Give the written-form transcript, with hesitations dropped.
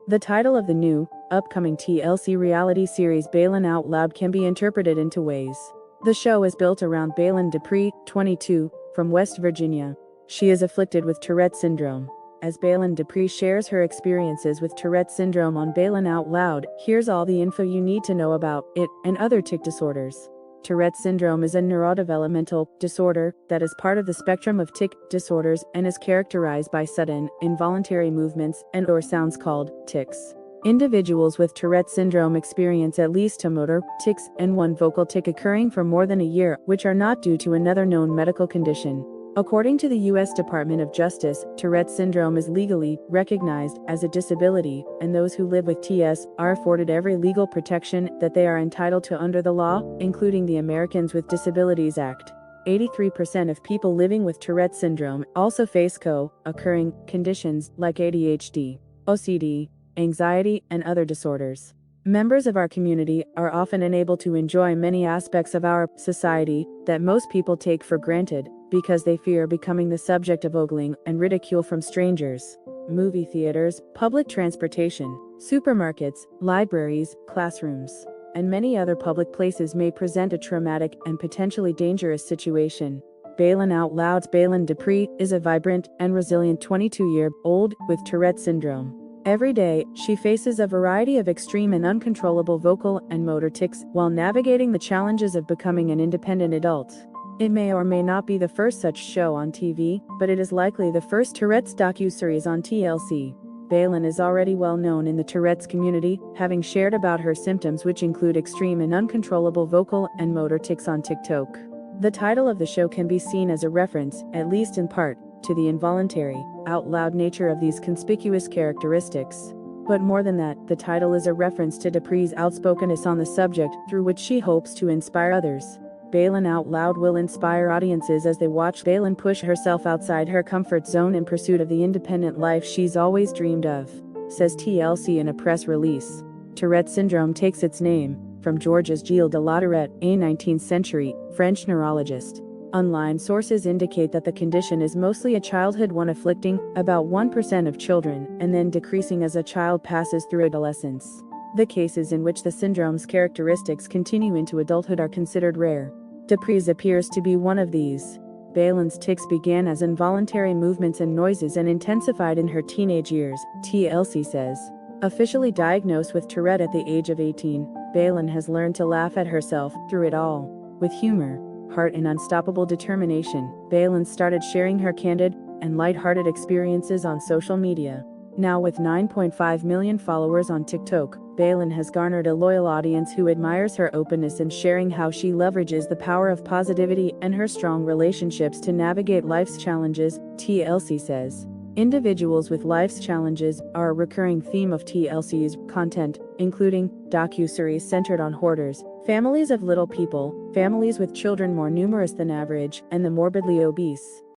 The title of the new, upcoming TLC reality series Baylen Out Loud can be interpreted in two ways. The show is built around Baylen Dupree, 22, from West Virginia. She is afflicted with Tourette syndrome. As Baylen Dupree shares her experiences with Tourette syndrome on Baylen Out Loud, here's all the info you need to know about it and other tic disorders. Tourette syndrome is a neurodevelopmental disorder that is part of the spectrum of tic disorders and is characterized by sudden, involuntary movements and/or sounds called tics. Individuals with Tourette syndrome experience at least two motor tics and one vocal tic occurring for more than a year, which are not due to another known medical condition. According to the U.S. Department of Justice, Tourette syndrome is legally recognized as a disability, and those who live with TS are afforded every legal protection that they are entitled to under the law, including the Americans with Disabilities Act. 83% of people living with Tourette syndrome also face co-occurring conditions like ADHD, OCD, anxiety, and other disorders. Members of our community are often unable to enjoy many aspects of our society that most people take for granted because they fear becoming the subject of ogling and ridicule from strangers. Movie theaters, public transportation, supermarkets, libraries, classrooms, and many other public places may present a traumatic and potentially dangerous situation. Baylen Out Loud's Baylen Dupree is a vibrant and resilient 22-year-old with Tourette syndrome. Every day, she faces a variety of extreme and uncontrollable vocal and motor tics while navigating the challenges of becoming an independent adult. It may or may not be the first such show on TV, but it is likely the first Tourette's docuseries on TLC. Baylen is already well known in the Tourette's community, having shared about her symptoms, which include extreme and uncontrollable vocal and motor tics on TikTok. The title of the show can be seen as a reference, at least in part, to the involuntary, out-loud nature of these conspicuous characteristics. But more than that, the title is a reference to Dupree's outspokenness on the subject, through which she hopes to inspire others. Baylen Out Loud will inspire audiences as they watch Baylen push herself outside her comfort zone in pursuit of the independent life she's always dreamed of, says TLC in a press release. Tourette syndrome takes its name from Georges Gilles de la Tourette, a 19th-century French neurologist. Online sources indicate that the condition is mostly a childhood one, afflicting about 1% of children and then decreasing as a child passes through adolescence. The cases in which the syndrome's characteristics continue into adulthood are considered rare. Dupree's appears to be one of these. Baylen's tics began as involuntary movements and noises and intensified in her teenage years, TLC says. Officially diagnosed with Tourette at the age of 18, Baylen has learned to laugh at herself through it all. With humor, heart, and unstoppable determination, Baylen started sharing her candid and light-hearted experiences on social media. Now with 9.5 million followers on TikTok, Baylen has garnered a loyal audience who admires her openness and sharing how she leverages the power of positivity and her strong relationships to navigate life's challenges, TLC says. Individuals with life's challenges are a recurring theme of TLC's content, including docuseries centered on hoarders, families of little people, families with children more numerous than average, and the morbidly obese.